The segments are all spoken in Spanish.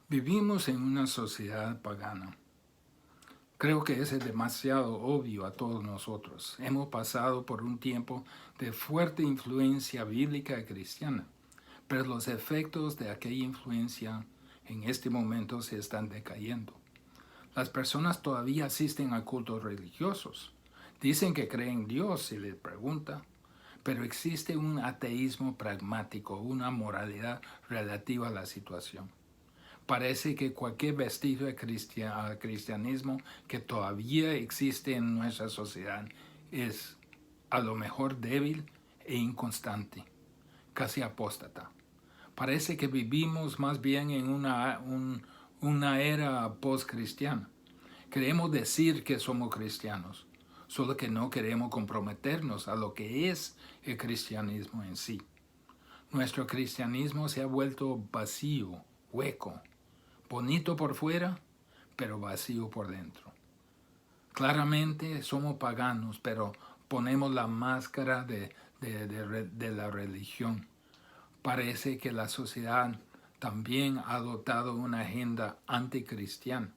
Vivimos en una sociedad pagana. Creo que es demasiado obvio a todos nosotros. Hemos pasado por un tiempo de fuerte influencia bíblica y cristiana, pero los efectos de aquella influencia en este momento se están decayendo. Las personas todavía asisten a cultos religiosos. Dicen que creen en Dios si les pregunta, pero existe un ateísmo pragmático, una moralidad relativa a la situación. Parece que cualquier vestigio de cristianismo que todavía existe en nuestra sociedad es a lo mejor débil e inconstante, casi apóstata. Parece que vivimos más bien en una era post-cristiana. Queremos decir que somos cristianos, solo que no queremos comprometernos a lo que es el cristianismo en sí. Nuestro cristianismo se ha vuelto vacío, hueco, bonito por fuera, pero vacío por dentro. Claramente somos paganos, pero ponemos la máscara de la religión. Parece que la sociedad también ha adoptado una agenda anticristiana.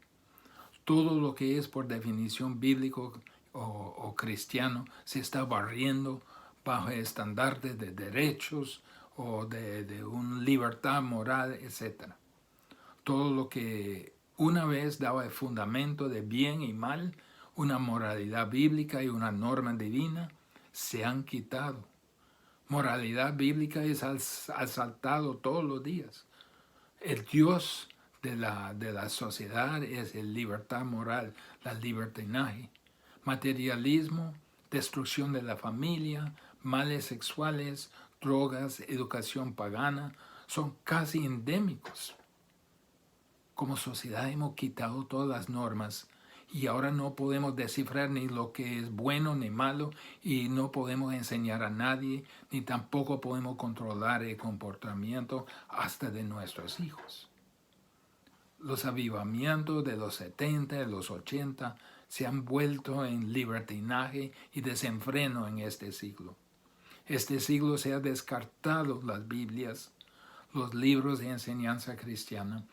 Todo lo que es por definición bíblico o cristiano se está barriendo bajo estandartes de derechos o de una libertad moral, etc. Todo lo que una vez daba el fundamento de bien y mal, una moralidad bíblica y una norma divina, se han quitado. Moralidad bíblica es asaltado todos los días. El Dios de la sociedad es la libertad moral, la libertinaje. Materialismo, destrucción de la familia, males sexuales, drogas, educación pagana, son casi endémicos. Como sociedad hemos quitado todas las normas y ahora no podemos descifrar ni lo que es bueno ni malo y no podemos enseñar a nadie ni tampoco podemos controlar el comportamiento hasta de nuestros hijos. Los avivamientos de los 70, de los 80 se han vuelto en libertinaje y desenfreno en este siglo. Este siglo se ha descartado las Biblias, los libros de enseñanza cristiana,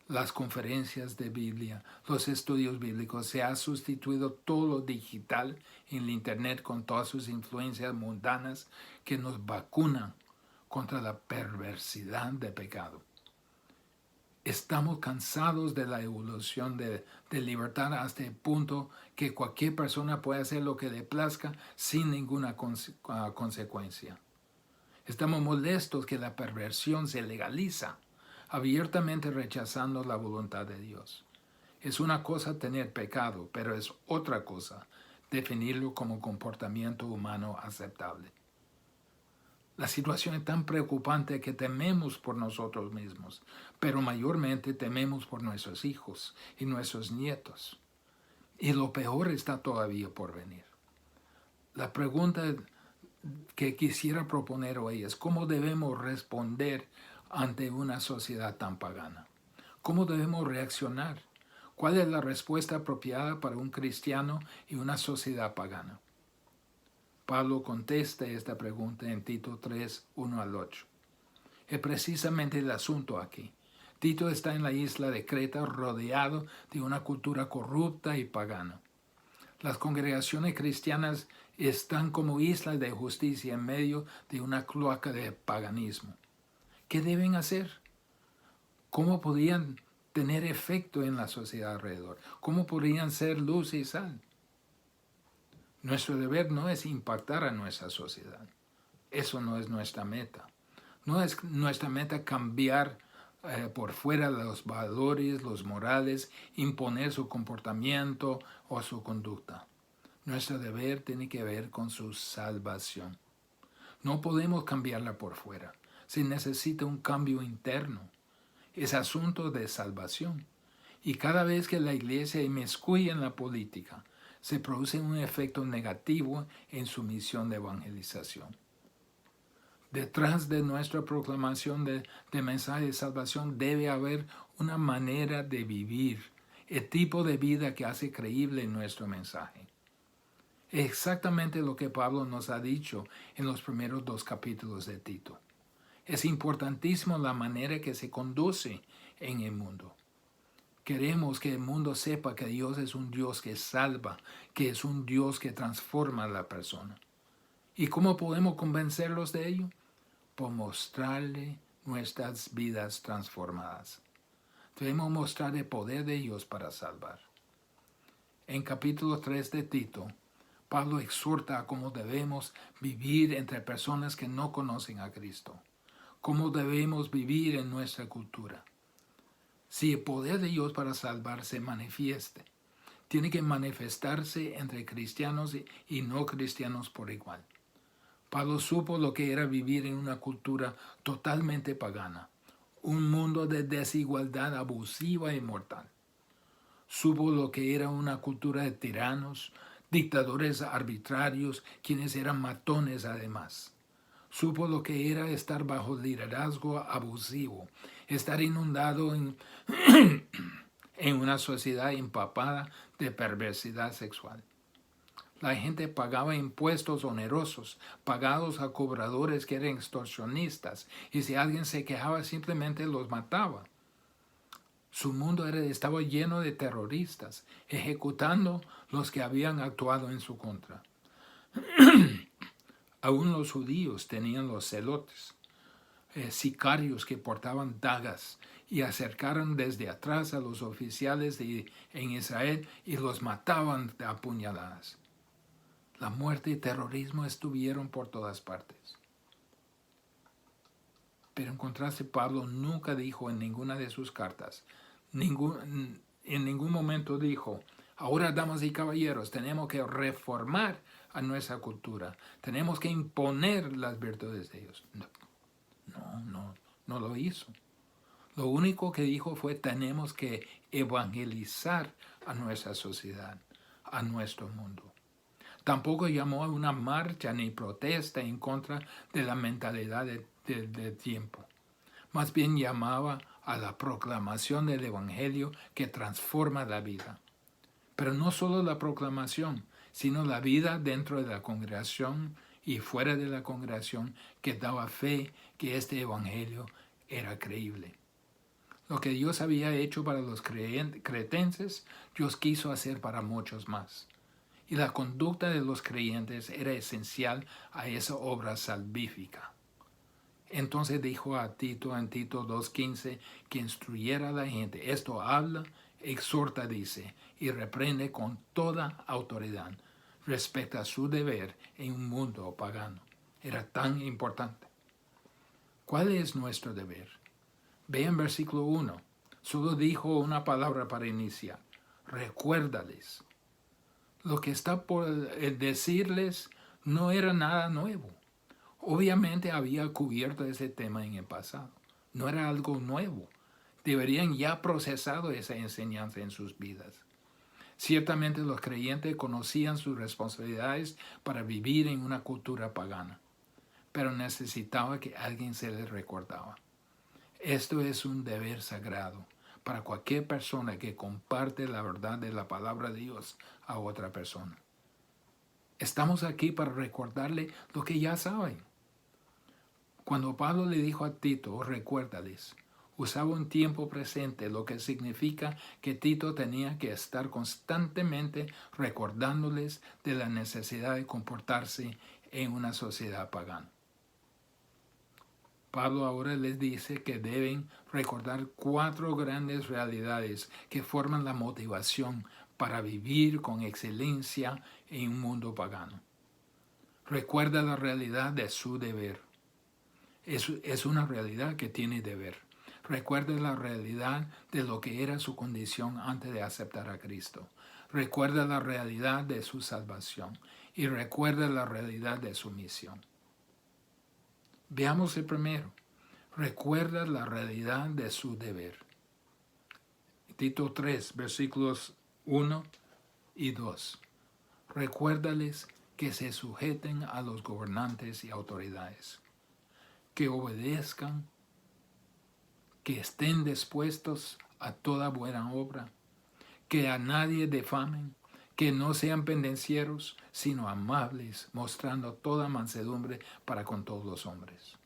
las conferencias de Biblia, los estudios bíblicos. Se ha sustituido todo lo digital en el Internet con todas sus influencias mundanas que nos vacunan contra la perversidad de pecado. Estamos cansados de la evolución de libertad hasta el punto que cualquier persona puede hacer lo que le plazca sin ninguna consecuencia. Estamos molestos que la perversión se legaliza, abiertamente rechazando la voluntad de Dios. Es una cosa tener pecado, pero es otra cosa definirlo como comportamiento humano aceptable. La situación es tan preocupante que tememos por nosotros mismos, pero mayormente tememos por nuestros hijos y nuestros nietos. Y lo peor está todavía por venir. La pregunta que quisiera proponer hoy es cómo debemos responder ante una sociedad tan pagana. ¿Cómo debemos reaccionar? ¿Cuál es la respuesta apropiada para un cristiano y una sociedad pagana? Pablo contesta esta pregunta en Tito 3, 1 al 8. Es precisamente el asunto aquí. Tito está en la isla de Creta rodeado de una cultura corrupta y pagana. Las congregaciones cristianas están como islas de justicia en medio de una cloaca de paganismo. ¿Qué deben hacer? ¿Cómo podrían tener efecto en la sociedad alrededor? ¿Cómo podrían ser luz y sal? Nuestro deber no es impactar a nuestra sociedad. Eso no es nuestra meta. No es nuestra meta cambiar por fuera los valores, los morales, imponer su comportamiento o su conducta. Nuestro deber tiene que ver con su salvación. No podemos cambiarla por fuera. Se necesita un cambio interno. Es asunto de salvación. Y cada vez que la iglesia inmiscuye en la política, se produce un efecto negativo en su misión de evangelización. Detrás de nuestra proclamación de mensaje de salvación debe haber una manera de vivir, el tipo de vida que hace creíble nuestro mensaje. Es exactamente lo que Pablo nos ha dicho en los primeros 2 capítulos de Tito. Es importantísimo la manera que se conduce en el mundo. Queremos que el mundo sepa que Dios es un Dios que salva, que es un Dios que transforma a la persona. ¿Y cómo podemos convencerlos de ello? Por mostrarle nuestras vidas transformadas. Debemos mostrar el poder de Dios para salvar. En capítulo 3 de Tito, Pablo exhorta a cómo debemos vivir entre personas que no conocen a Cristo, cómo debemos vivir en nuestra cultura. Si el poder de Dios para salvar se manifieste, tiene que manifestarse entre cristianos y no cristianos por igual. Pablo supo lo que era vivir en una cultura totalmente pagana, un mundo de desigualdad abusiva y mortal. Supo lo que era una cultura de tiranos, dictadores arbitrarios, quienes eran matones además. Supo lo que era estar bajo liderazgo abusivo, estar inundado en una sociedad empapada de perversidad sexual. La gente pagaba impuestos onerosos, pagados a cobradores que eran extorsionistas, y si alguien se quejaba simplemente los mataba. Su mundo estaba lleno de terroristas, ejecutando los que habían actuado en su contra. Aún los judíos tenían los celotes, sicarios que portaban dagas y acercaron desde atrás a los oficiales en Israel y los mataban a puñaladas. La muerte y terrorismo estuvieron por todas partes. Pero en contraste, Pablo nunca dijo en ninguna de sus cartas, en ningún momento dijo, ahora, damas y caballeros, tenemos que reformar a nuestra cultura, tenemos que imponer las virtudes de Dios. No lo hizo. Lo único que dijo fue, tenemos que evangelizar a nuestra sociedad, a nuestro mundo. Tampoco llamó a una marcha ni protesta en contra de la mentalidad del tiempo. Más bien llamaba a la proclamación del Evangelio que transforma la vida. Pero no solo la proclamación, sino la vida dentro de la congregación y fuera de la congregación que daba fe que este Evangelio era creíble. Lo que Dios había hecho para los cretenses, Dios quiso hacer para muchos más. Y la conducta de los creyentes era esencial a esa obra salvífica. Entonces dijo a Tito en Tito 2:15 que instruyera a la gente. Esto habla, exhorta, dice, y reprende con toda autoridad respecto a su deber en un mundo pagano. Era tan importante. ¿Cuál es nuestro deber? Vean versículo 1. Solo dijo una palabra para iniciar. Recuérdales. Lo que está por decirles no era nada nuevo. Obviamente había cubierto ese tema en el pasado. No era algo nuevo. Deberían ya procesado esa enseñanza en sus vidas. Ciertamente los creyentes conocían sus responsabilidades para vivir en una cultura pagana, pero necesitaba que alguien se les recordaba. Esto es un deber sagrado para cualquier persona que comparte la verdad de la palabra de Dios a otra persona. Estamos aquí para recordarle lo que ya saben. Cuando Pablo le dijo a Tito, recuérdales, usaba un tiempo presente, lo que significa que Tito tenía que estar constantemente recordándoles de la necesidad de comportarse en una sociedad pagana. Pablo ahora les dice que deben recordar 4 grandes realidades que forman la motivación para vivir con excelencia en un mundo pagano. Recuerda la realidad de su deber. Es una realidad que tiene deber. Recuerda la realidad de lo que era su condición antes de aceptar a Cristo. Recuerda la realidad de su salvación y recuerda la realidad de su misión. Veamos el primero. Recuerda la realidad de su deber. Tito 3, versículos 1 y 2. Recuérdales que se sujeten a los gobernantes y autoridades, que obedezcan, que estén dispuestos a toda buena obra, que a nadie defamen, que no sean pendencieros, sino amables, mostrando toda mansedumbre para con todos los hombres.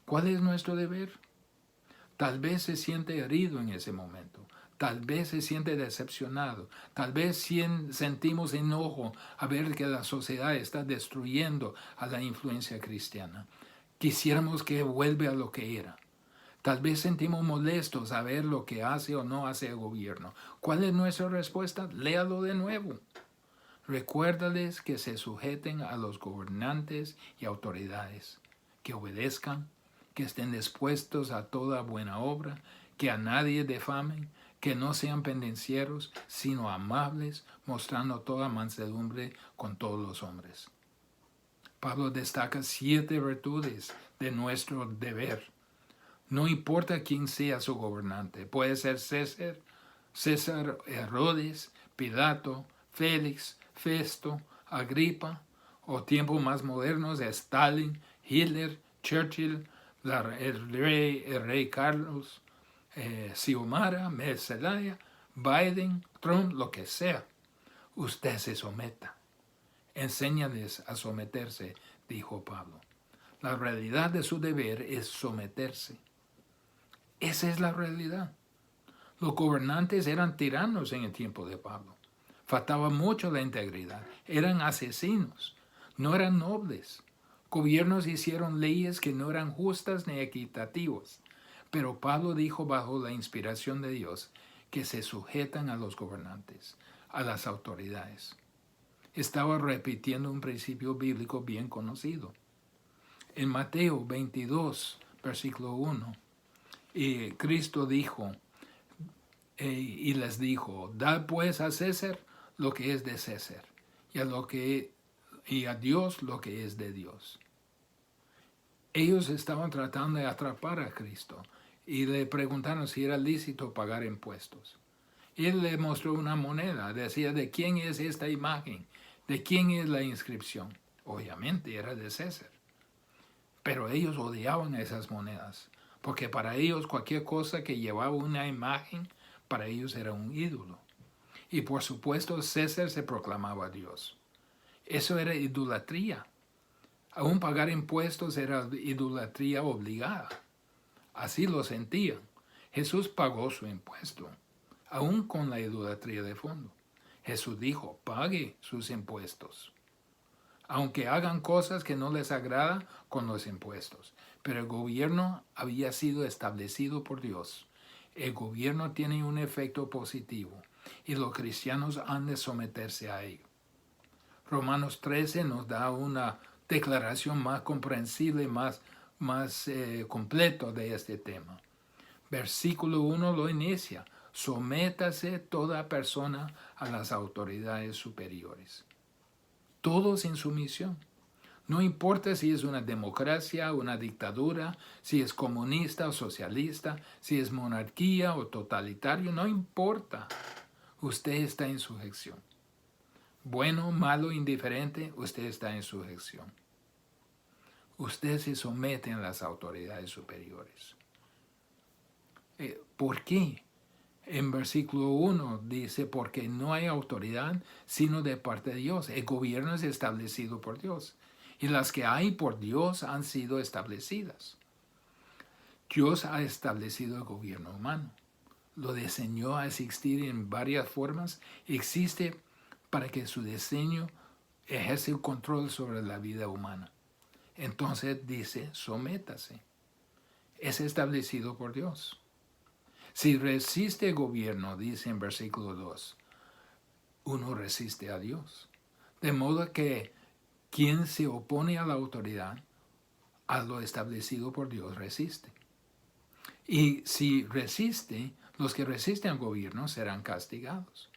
¿Cuál es nuestro deber? Tal vez se siente herido en ese momento. Tal vez se siente decepcionado. Tal vez sentimos enojo a ver que la sociedad está destruyendo a la influencia cristiana. Quisiéramos que vuelva a lo que era. Tal vez sentimos molestos a ver lo que hace o no hace el gobierno. ¿Cuál es nuestra respuesta? Léalo de nuevo. Recuérdales que se sujeten a los gobernantes y autoridades, que obedezcan, que estén dispuestos a toda buena obra, que a nadie defamen, que no sean pendencieros, sino amables, mostrando toda mansedumbre con todos los hombres. Pablo destaca 7 virtudes de nuestro deber. No importa quién sea su gobernante, puede ser César, Herodes, Pilato, Félix, Festo, Agripa, o tiempos más modernos de Stalin, Hitler, Churchill, el rey Carlos, Xiomara, Zelaya, Biden, Trump, lo que sea. Usted se someta. Enséñales a someterse, dijo Pablo. La realidad de su deber es someterse. Esa es la realidad. Los gobernantes eran tiranos en el tiempo de Pablo. Faltaba mucho la integridad. Eran asesinos. No eran nobles. Gobiernos hicieron leyes que no eran justas ni equitativas. Pero Pablo dijo bajo la inspiración de Dios que se sujetan a los gobernantes, a las autoridades. Estaba repitiendo un principio bíblico bien conocido. En Mateo 22, versículo 1, y Cristo dijo, y les dijo, dad pues a César lo que es de César, y a Dios lo que es de Dios. Ellos estaban tratando de atrapar a Cristo y le preguntaron si era lícito pagar impuestos. Él le mostró una moneda, decía, ¿de quién es esta imagen? ¿De quién es la inscripción? Obviamente era de César. Pero ellos odiaban esas monedas, porque para ellos cualquier cosa que llevaba una imagen, para ellos era un ídolo. Y por supuesto César se proclamaba Dios. Eso era idolatría. Aún pagar impuestos era idolatría obligada. Así lo sentían. Jesús pagó su impuesto, aún con la idolatría de fondo. Jesús dijo, pague sus impuestos. Aunque hagan cosas que no les agrada con los impuestos. Pero el gobierno había sido establecido por Dios. El gobierno tiene un efecto positivo y los cristianos han de someterse a ello. Romanos 13 nos da una declaración más comprensible, más completo de este tema. Versículo 1 lo inicia. Sométase toda persona a las autoridades superiores. Todos en sumisión. No importa si es una democracia, una dictadura, si es comunista o socialista, si es monarquía o totalitario, no importa. Usted está en sujeción. Bueno, malo, indiferente, usted está en sujeción. Usted se somete a las autoridades superiores. ¿Por qué? En versículo 1 dice, porque no hay autoridad sino de parte de Dios. El gobierno es establecido por Dios. Y las que hay por Dios han sido establecidas. Dios ha establecido el gobierno humano. Lo diseñó a existir en varias formas. Existe para que su diseño ejerce el control sobre la vida humana. Entonces dice, sométase. Es establecido por Dios. Si resiste el gobierno, dice en versículo 2, uno resiste a Dios. De modo que quien se opone a la autoridad, a lo establecido por Dios, resiste. Y si resiste, los que resisten al gobierno serán castigados.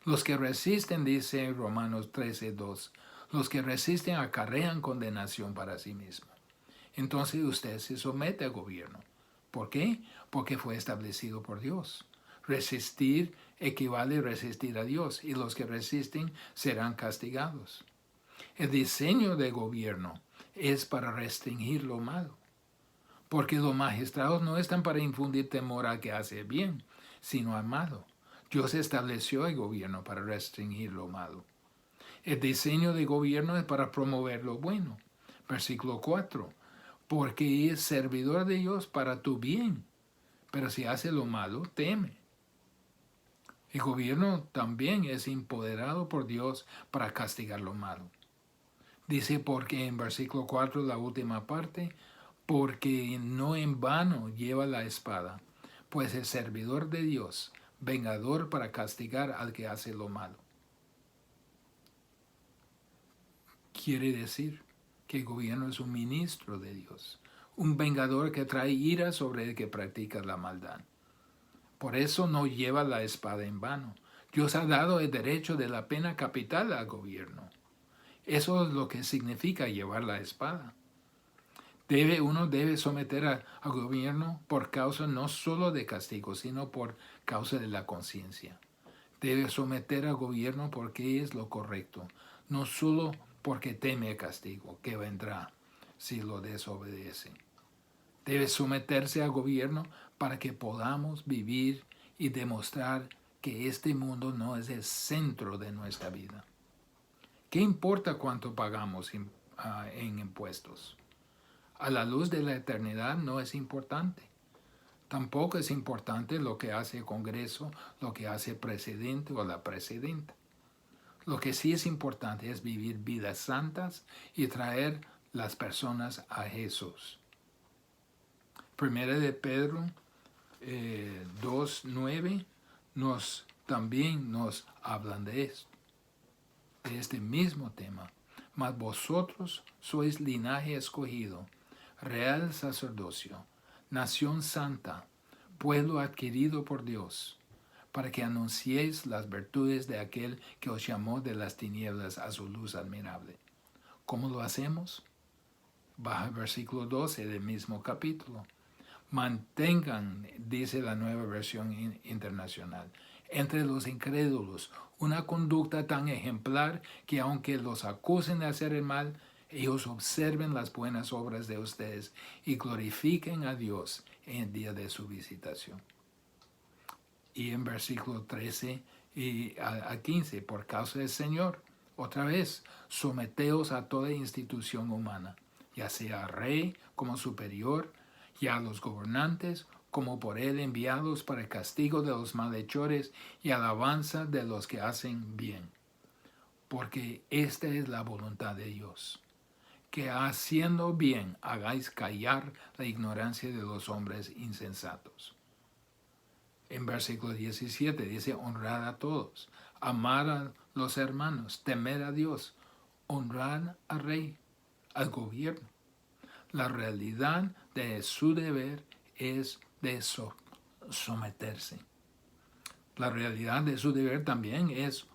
Los que resisten, dice Romanos 13:2, los que resisten acarrean condenación para sí mismos. Entonces usted se somete al gobierno. ¿Por qué? Porque fue establecido por Dios. Resistir equivale a resistir a Dios, y los que resisten serán castigados. El diseño del gobierno es para restringir lo malo, porque los magistrados no están para infundir temor al que hace bien, sino al malo. Dios estableció el gobierno para restringir lo malo. El diseño del gobierno es para promover lo bueno. Versículo 4. Porque es servidor de Dios para tu bien, pero si hace lo malo, teme. El gobierno también es empoderado por Dios para castigar lo malo. Dice porque en versículo 4, la última parte, porque no en vano lleva la espada, pues es servidor de Dios, vengador para castigar al que hace lo malo. Quiere decir que el gobierno es un ministro de Dios, un vengador que trae ira sobre el que practica la maldad. Por eso no lleva la espada en vano. Dios ha dado el derecho de la pena capital al gobierno. Eso es lo que significa llevar la espada. Uno debe someter al gobierno por causa no solo de castigo, sino por causa de la conciencia. Debe someter al gobierno porque es lo correcto, no solo porque teme el castigo que vendrá si lo desobedece. Debe someterse al gobierno para que podamos vivir y demostrar que este mundo no es el centro de nuestra vida. ¿Qué importa cuánto pagamos en impuestos? A la luz de la eternidad no es importante. Tampoco es importante lo que hace el Congreso, lo que hace el presidente o la presidenta. Lo que sí es importante es vivir vidas santas y traer las personas a Jesús. Primera de Pedro 2:9 también nos hablan de esto, de este mismo tema. Mas vosotros sois linaje escogido, real sacerdocio, nación santa, pueblo adquirido por Dios, para que anunciéis las virtudes de aquel que os llamó de las tinieblas a su luz admirable. ¿Cómo lo hacemos? Baja el versículo 12 del mismo capítulo. Mantengan, dice la Nueva Versión Internacional, entre los incrédulos una conducta tan ejemplar que aunque los acusen de hacer el mal, ellos observen las buenas obras de ustedes y glorifiquen a Dios en el día de su visitación. Y en versículo 13 y a 15, por causa del Señor, otra vez, someteos a toda institución humana, ya sea rey como superior, y a los gobernantes como por él enviados para el castigo de los malhechores y alabanza de los que hacen bien. Porque esta es la voluntad de Dios, que haciendo bien hagáis callar la ignorancia de los hombres insensatos. En versículo 17 dice, honrad a todos, amar a los hermanos, temer a Dios, honrar al rey, al gobierno. La realidad de su deber es de someterse. La realidad de su deber también es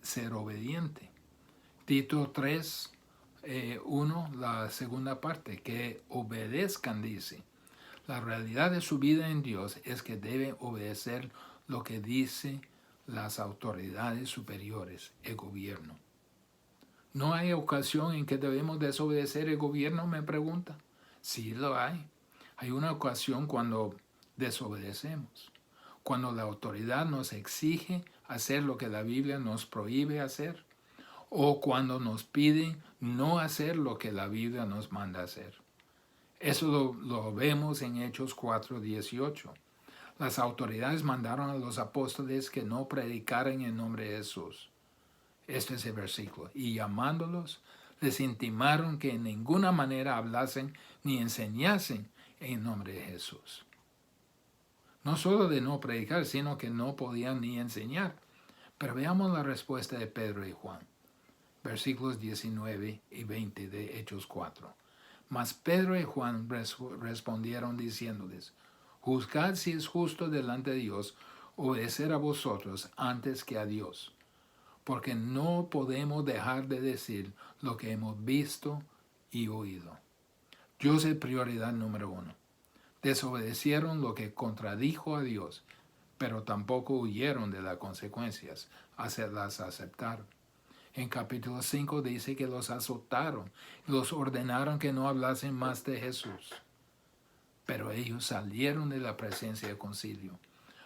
ser obediente. Tito 3, 1, la segunda parte, que obedezcan, dice. La realidad de su vida en Dios es que debe obedecer lo que dicen las autoridades superiores, el gobierno. ¿No hay ocasión en que debemos desobedecer el gobierno? Me pregunta. Sí lo hay. Hay una ocasión cuando desobedecemos, cuando la autoridad nos exige hacer lo que la Biblia nos prohíbe hacer, o cuando nos pide no hacer lo que la Biblia nos manda hacer. Eso lo vemos en Hechos 4:18. Las autoridades mandaron a los apóstoles que no predicaran en nombre de Jesús. Este es el versículo. Y llamándolos, les intimaron que en ninguna manera hablasen ni enseñasen en nombre de Jesús. No solo de no predicar, sino que no podían ni enseñar. Pero veamos la respuesta de Pedro y Juan. Versículos 19 y 20 de Hechos 4. Mas Pedro y Juan respondieron diciéndoles, juzgad si es justo delante de Dios obedecer a vosotros antes que a Dios. Porque no podemos dejar de decir lo que hemos visto y oído. Yo soy prioridad número 1. Desobedecieron lo que contradijo a Dios, pero tampoco huyeron de las consecuencias, las aceptaron. En capítulo 5 dice que los azotaron, los ordenaron que no hablasen más de Jesús. Pero ellos salieron de la presencia del concilio,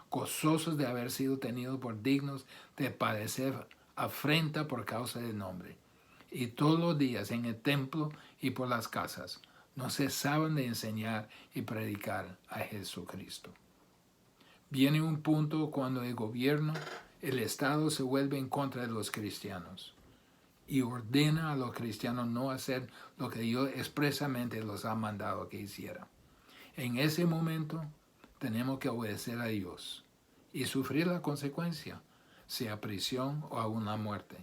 gozosos de haber sido tenidos por dignos de padecer afrenta por causa del nombre. Y todos los días en el templo y por las casas no cesaban de enseñar y predicar a Jesucristo. Viene un punto cuando el Estado se vuelve en contra de los cristianos y ordena a los cristianos no hacer lo que Dios expresamente los ha mandado que hicieran. En ese momento tenemos que obedecer a Dios y sufrir la consecuencia, sea prisión o aún la muerte.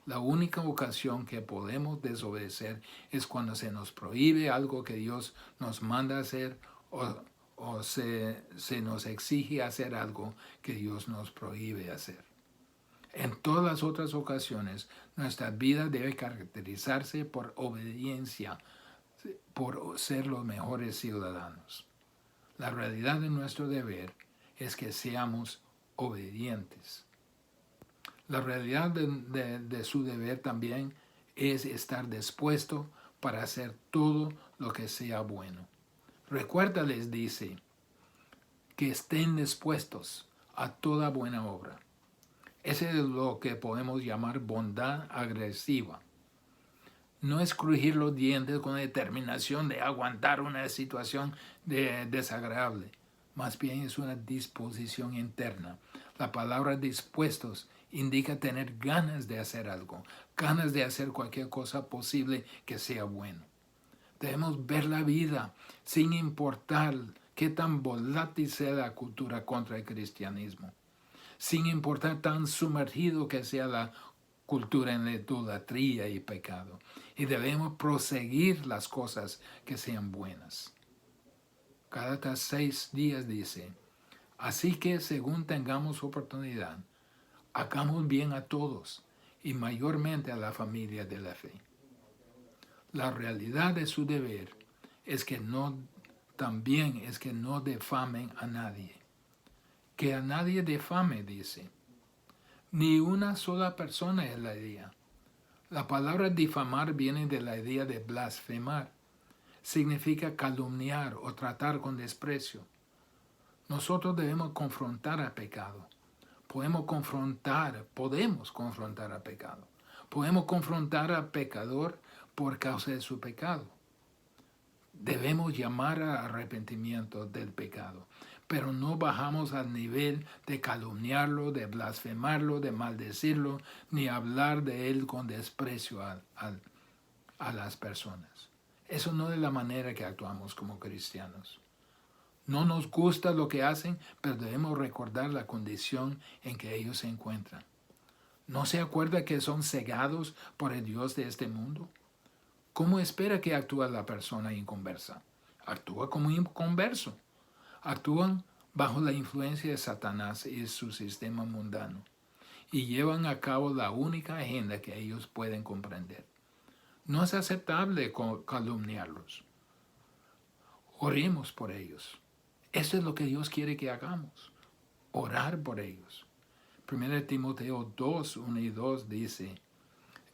La única ocasión que podemos desobedecer es cuando se nos prohíbe algo que Dios nos manda hacer o se nos exige hacer algo que Dios nos prohíbe hacer. En todas las otras ocasiones, nuestra vida debe caracterizarse por obediencia, por ser los mejores ciudadanos. La realidad de nuestro deber es que seamos obedientes. La realidad de su deber también es estar dispuesto para hacer todo lo que sea bueno. Recuerda, les dice, que estén dispuestos a toda buena obra. Ese es lo que podemos llamar bondad agresiva. No es crujir los dientes con determinación de aguantar una situación desagradable. Más bien es una disposición interna. La palabra dispuestos indica tener ganas de hacer algo, ganas de hacer cualquier cosa posible que sea bueno. Debemos ver la vida sin importar qué tan volátil sea la cultura contra el cristianismo, sin importar tan sumergido que sea la cultura en la idolatría y pecado. Y debemos proseguir las cosas que sean buenas. Gálatas 6:10 dice, así que según tengamos oportunidad, hagamos bien a todos y mayormente a la familia de la fe. La realidad de su deber también es que no defamen a nadie. Que a nadie defame, dice. Ni una sola persona es la idea. La palabra difamar viene de la idea de blasfemar. Significa calumniar o tratar con desprecio. Nosotros debemos confrontar al pecado. Podemos confrontar al pecado. Podemos confrontar al pecador por causa de su pecado. Debemos llamar al arrepentimiento del pecado, pero no bajamos al nivel de calumniarlo, de blasfemarlo, de maldecirlo, ni hablar de él con desprecio a las personas. Eso no es la manera que actuamos como cristianos. No nos gusta lo que hacen, pero debemos recordar la condición en que ellos se encuentran. ¿No se acuerda que son cegados por el Dios de este mundo? ¿Cómo espera que actúe la persona inconversa? Actúa como inconverso. Actúan bajo la influencia de Satanás y su sistema mundano y llevan a cabo la única agenda que ellos pueden comprender. No es aceptable calumniarlos. Oremos por ellos. Eso es lo que Dios quiere que hagamos. Orar por ellos. 1 Timoteo 2:1 y 2 dice,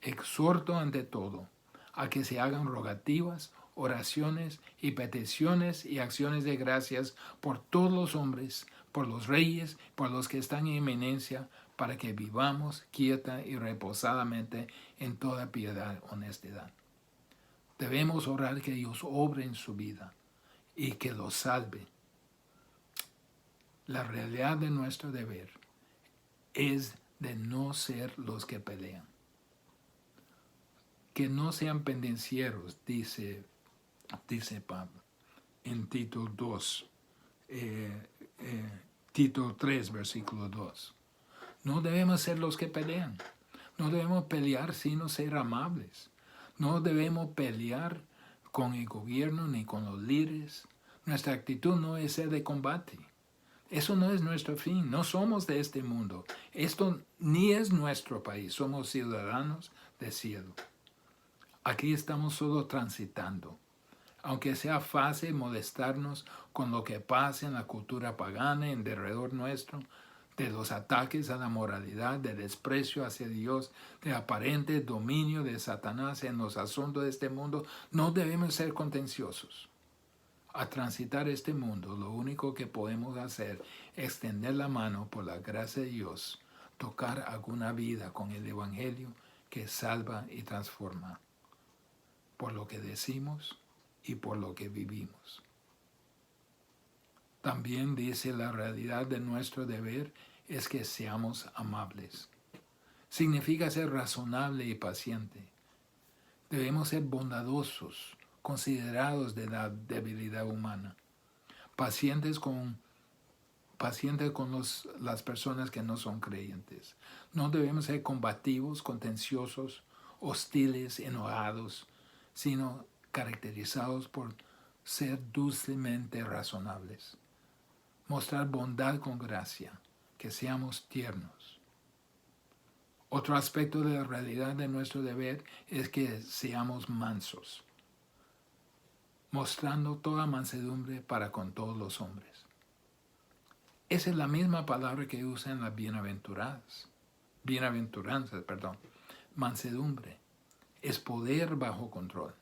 exhorto ante todo a que se hagan rogativas, oraciones y peticiones y acciones de gracias por todos los hombres, por los reyes, por los que están en eminencia, para que vivamos quieta y reposadamente en toda piedad, honestidad. Debemos orar que Dios obre en su vida y que los salve. La realidad de nuestro deber es de no ser los que pelean. Que no sean pendencieros, dice Pablo en Tito 2, Tito 3, versículo 2. No debemos ser los que pelean. No debemos pelear sino ser amables. No debemos pelear con el gobierno ni con los líderes. Nuestra actitud no es ser de combate. Eso no es nuestro fin. No somos de este mundo. Esto ni es nuestro país. Somos ciudadanos del cielo. Aquí estamos solo transitando. Aunque sea fácil molestarnos con lo que pasa en la cultura pagana en derredor nuestro, de los ataques a la moralidad, de desprecio hacia Dios, de aparente dominio de Satanás en los asuntos de este mundo, no debemos ser contenciosos. A transitar este mundo, lo único que podemos hacer es extender la mano por la gracia de Dios, tocar alguna vida con el Evangelio que salva y transforma, por lo que decimos y por lo que vivimos. También dice la realidad de nuestro deber es que seamos amables. Significa ser razonable y paciente. Debemos ser bondadosos, considerados de la debilidad humana, pacientes con las personas que no son creyentes. No debemos ser combativos, contenciosos, hostiles, enojados, sino caracterizados por ser dulcemente razonables. Mostrar bondad con gracia, que seamos tiernos. Otro aspecto de la realidad de nuestro deber es que seamos mansos, mostrando toda mansedumbre para con todos los hombres. Esa es la misma palabra que usan las bienaventuranzas, mansedumbre. Es poder bajo control,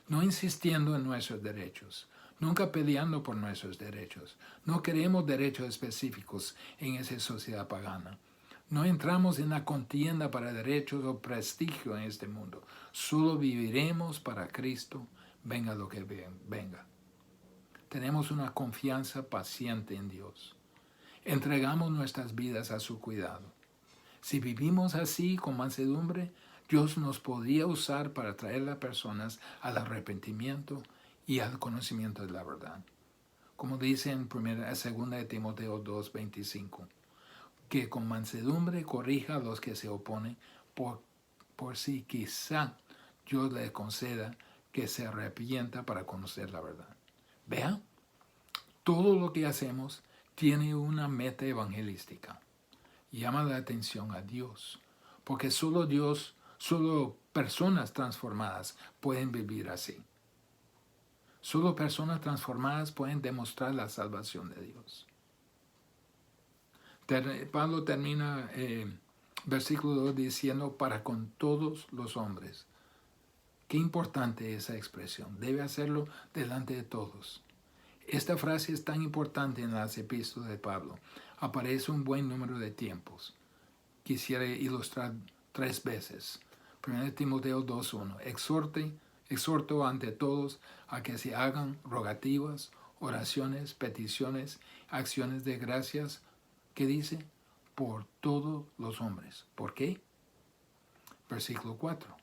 no insistiendo en nuestros derechos, nunca peleando por nuestros derechos. No queremos derechos específicos en esa sociedad pagana. No entramos en la contienda para derechos o prestigio en este mundo. Solo viviremos para Cristo, venga lo que venga. Tenemos una confianza paciente en Dios. Entregamos nuestras vidas a su cuidado. Si vivimos así con mansedumbre, Dios nos podría usar para traer a personas al arrepentimiento y al conocimiento de la verdad. Como dice en 2 de Timoteo 2:25, que con mansedumbre corrija a los que se oponen, por si quizá Dios le conceda que se arrepienta para conocer la verdad. Vean, todo lo que hacemos tiene una meta evangelística. Llama la atención a Dios, porque solo personas transformadas pueden vivir así. Solo personas transformadas pueden demostrar la salvación de Dios. Pablo termina versículo 2 diciendo para con todos los hombres. Qué importante esa expresión. Debe hacerlo delante de todos. Esta frase es tan importante en las epístolas de Pablo. Aparece un buen número de tiempos. Quisiera ilustrar 3 veces. 1 Timoteo 2:1. Exhorto ante todos a que se hagan rogativas, oraciones, peticiones, acciones de gracias. ¿Qué dice? Por todos los hombres. ¿Por qué? Versículo 4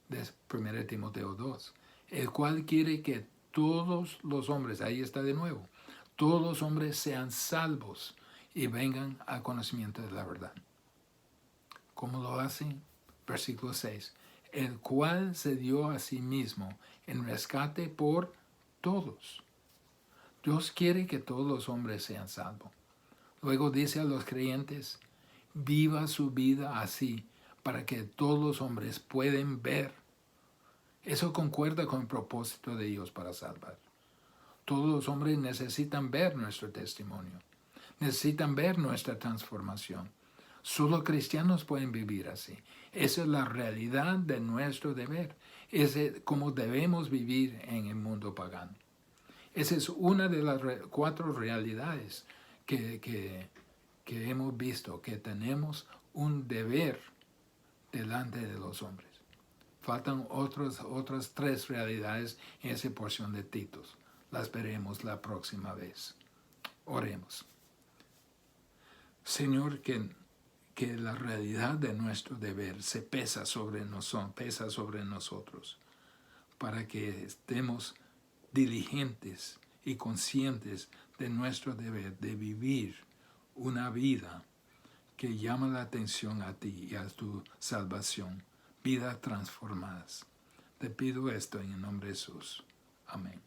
de 1 Timoteo 2. El cual quiere que todos los hombres, ahí está de nuevo, todos los hombres sean salvos y vengan al conocimiento de la verdad. ¿Cómo lo hacen? Versículo 6. El cual se dio a sí mismo en rescate por todos. Dios quiere que todos los hombres sean salvos. Luego dice a los creyentes, viva su vida así para que todos los hombres puedan ver. Eso concuerda con el propósito de Dios para salvar. Todos los hombres necesitan ver nuestro testimonio. Necesitan ver nuestra transformación. Solo cristianos pueden vivir así. Esa es la realidad de nuestro deber. Esa es como debemos vivir en el mundo pagano. Esa es una de las 4 realidades que hemos visto, que tenemos un deber delante de los hombres. Faltan otras 3 realidades en esa porción de Titos. Las veremos la próxima vez. Oremos. Señor, que la realidad de nuestro deber se pesa sobre nosotros, para que estemos diligentes y conscientes de nuestro deber de vivir una vida que llama la atención a ti y a tu salvación, vidas transformadas. Te pido esto en el nombre de Jesús. Amén.